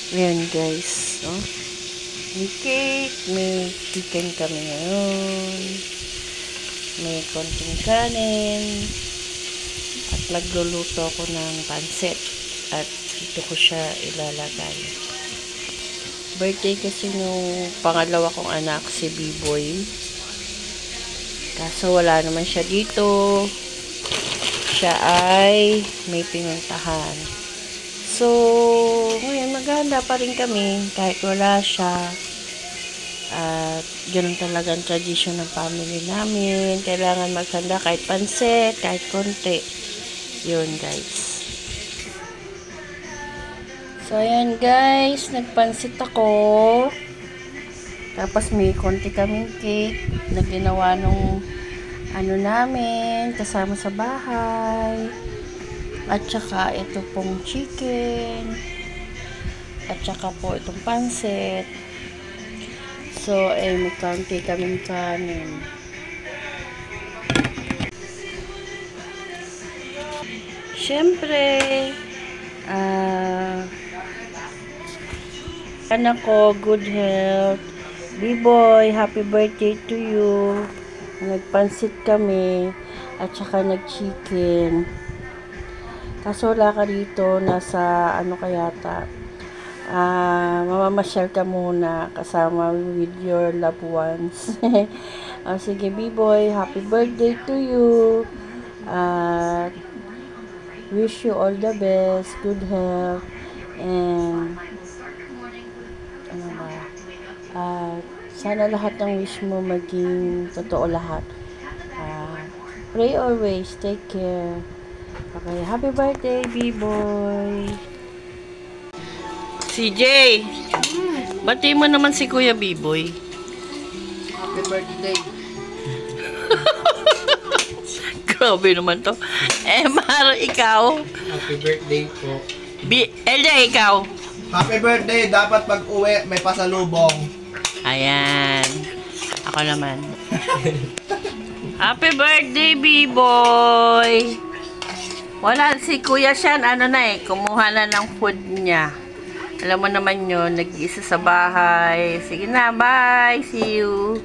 Ayan guys, no? May cake, may chicken kami ngayon. May konting kanin. At nagluluto ako ng pansit. At dito ko siya ilalagay. Birthday kasi nung pangalawa kong anak, si B-Boy. Kaso wala naman siya dito. Siya ay may pinuntahan. So, ngayon maghahanda pa rin kami kahit wala siya. At ganun talaga ang tradition ng family namin. Kailangan maghanda kahit pansit, kahit konti. Yun guys. So, ayan guys. Nagpansit ako. Tapos may konti kaming cake na ginawa nung ano namin, kasama sa bahay. At saka ito pong chicken. At saka po itong pansit. So, may konti kaming kanin. Siyempre, anak ko, good health. B-Boy, happy birthday to you. Nagpansit kami. At saka nag-chicken. Kaso wala ka dito, nasa ano kayata, mamamasyal ka muna kasama with your loved ones. Sige B-Boy, happy birthday to you. Wish you all the best, good health, and ano ba, sana lahat ng wish mo maging totoo lahat. Pray always, take care. Okay, happy birthday, B-Boy. CJ, bati mo naman si Kuya B-Boy. Happy birthday. Grabe naman to. Maro, ikaw. Happy birthday po. Elja, ikaw. Happy birthday. Dapat pag-uwi, may pasalubong. Ayan. Ako naman. Happy birthday, B-Boy. Wala si Kuya Sean, kumuha na ng food niya. Alam mo naman yun, nag-iisa sa bahay. Sige na, bye. See you.